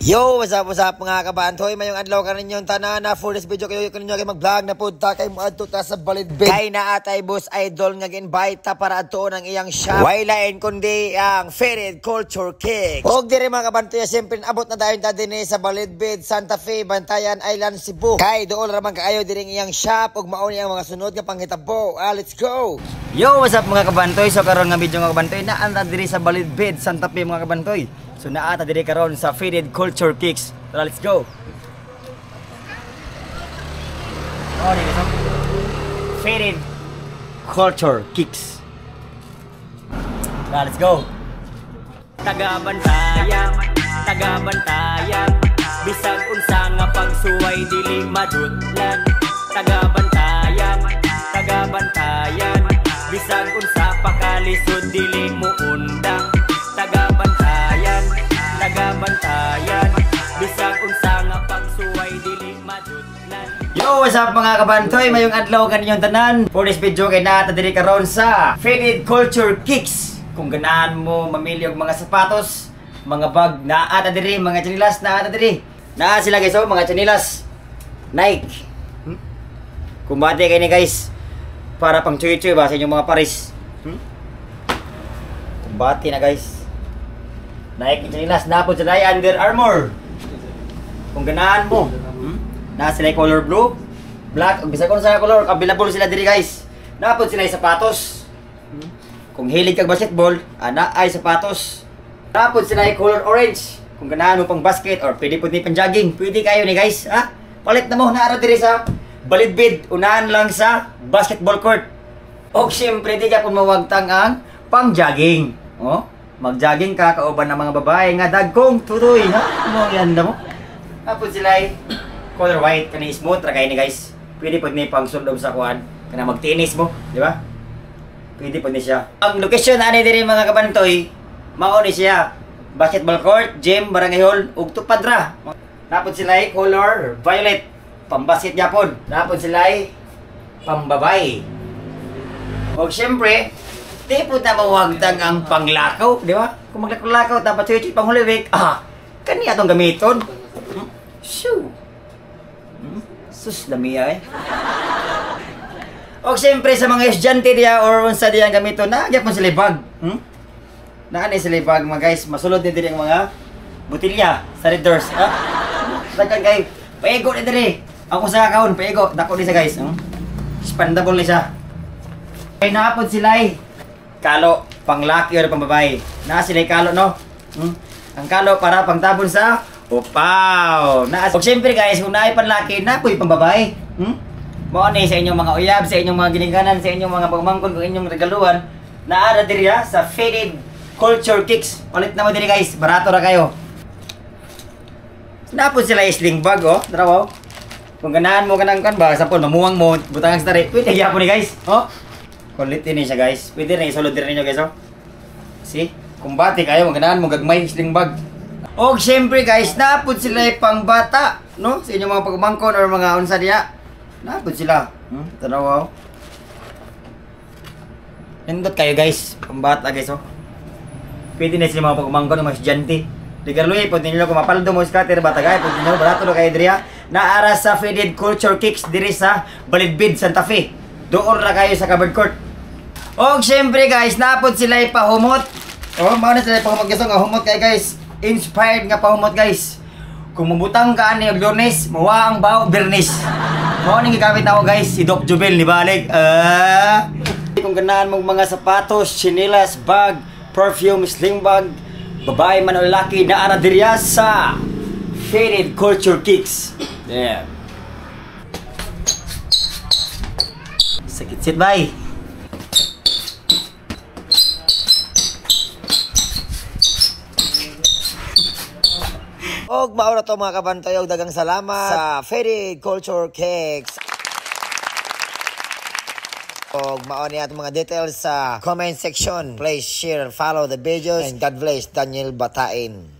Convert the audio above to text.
Yo, what's up mga kabantoy? Mayong adlaw ka ninyong tanana. For this video kayo ninyo kay mag-vlog na punta kay mo adto ta sa Balidbid. Kay na atay boss idol nga gi-invite ta para adtoon ang iyang shop. Waylain kundi ang Faded Culture Kicks. Og dire mga kabantoy, siyempre abot na dayon ta dinhi sa Balidbid, Santa Fe, Bantayan Island, Cebu. Kay dool ra man kaayo diri iyang shop ug mao ni ang mga sunod nga panghitabo. Let's go. Yo, what's up mga kabantoy? So karon nga video mga kabantoy na anda diri sa Balidbid, Santa Fe mga kabantoy. So naata diri karon sa Faded Culture Kicks. Tara, let's go. Oh, dito so. Faded Culture Kicks. Tara, let's go. Taga-Bantayan, bisag unsa nga pagsuway dili madutlan. Taga-Bantayan, bisag unsa pakalisod dili mo undang. Taga-Bantayan, bisag unsa nga pagsuway dili madutlan. Yo, what's up mga kabantoy? Mayong adlaw kaninyong tanan. For this video kay naata diri karon sa Faded Culture Kicks. Kung ganahan mo mamili og mga sapatos, mga bag, naata diri, mga chinilas naata diri. Naa sila guys, oh, mga chinilas Nike. Kumbate kay ni guys para pang chuy-chuy ba sa inyong mga paris. Kumbate na guys. Nike chinilas na po sila Under Armour. Kung ganahan mo, na sila color blue, black, o bisag kung sa color, available sila diri guys. Napod sila sapatos. Kung hilig kag basketball, ana ay sapatos. Napod sila color orange. Kung ganahan mo pang basket or pwede pud ni pang jogging, pwede kayo ni guys, ha? Palit na mo na diri sa Balidbid, unahan lang sa basketball court. O siyempre di ka po mawagtang ang pang jogging. Oh, mag-jogging ka kauban ng mga babae nga dagkong tutoy, ha? Ano yan mo? Tapos sila ay color white, kani smooth ra kay ni guys. Pwede pud ni pang sundom sa kuan, kana mag-tennis mo, di ba? Pwede pud ni siya. Ang location ani diri mga kabantoy, mao ni siya. Basketball court, gym, barangay hall, ug tupad ra. Napod sila ay color violet, pambasket gyapon. Napod sila ay pambabay. Og syempre, di po na mawagtang ang panglakaw, di ba? Kung maglakaw-lakaw, dapat chuy-chuy panghuliwik, kani atong gamiton. Shoo! Sus, lamiya eh. O siyempre sa mga estudyante diya or unsa diya gamiton, nagyapon sila bag. Naanay sila bag mga guys, masulod din diri ang mga butilya sa Red Doors. Dagan kay, paigo na diri. Ako sa kaon, paigo, dako ni sa guys. Expandable ni siya. Kaya naapod sila eh. Kalo, pang laki or pang babae. Naa sila kalo, no? Ang kalo para pang tabon sa upaw. O siyempre guys, kung naay pang laki, napoy pang babae. Mao ni sa inyong mga uyab, sa inyong mga ginikanan, sa inyong mga pagmangkon, kung inyong regaluhan, naara diri sa Faded Culture Kicks. Ulit na mo diri guys, barato ra kayo. Napod sila sling bag, oh. Daraw, oh. Kung ganahan mo kanang kan ba, sapon mamuwang mo, butang sa tari. Pwede gyapon ni guys, oh. Kulit din siya guys. Pwede rin isulod din ninyo guys, oh. See? Kumbati kayo, magandaan mo gagmay sling bag. O syempre guys, napod sila pang bata, no? Sa inyong mga pagmangkon or mga unsa diya. Napod sila. Tanaw, oh. Nindot kayo guys, pang bata guys, oh. Pwede na sila mga pagmangkon ng mga estudyante. Ligarloy, pwede nyo kung mapaldo mo scatter batagay, pwede nyo barato na kayo diriya. Naara sa Faded Culture Kicks diri sa Balidbid, Santa Fe. Doon na kayo sa covered court. O syempre guys, napod sila ipahumot. O, mao na sila ipahumot guys. Nga humot kayo guys. Inspired nga pahumot guys. Kung mabutang ka ani og Lunes, mawa ang bao Bernis. Mao ning gigamit nako guys, si Doc Jubel ni balig. Kung ganahan mong mga sapatos, chinelas, bag, perfume, sling bag, babae man o lalaki, naara diriya sa Faded Culture Kicks. Yeah. Sakit-sit bay. Og maura to mga kabantoy, og dagang salamat sa Faded Culture Kicks. Og mao ni atong mga details sa comment section. Please share, follow the videos, and God bless Daniel Batain.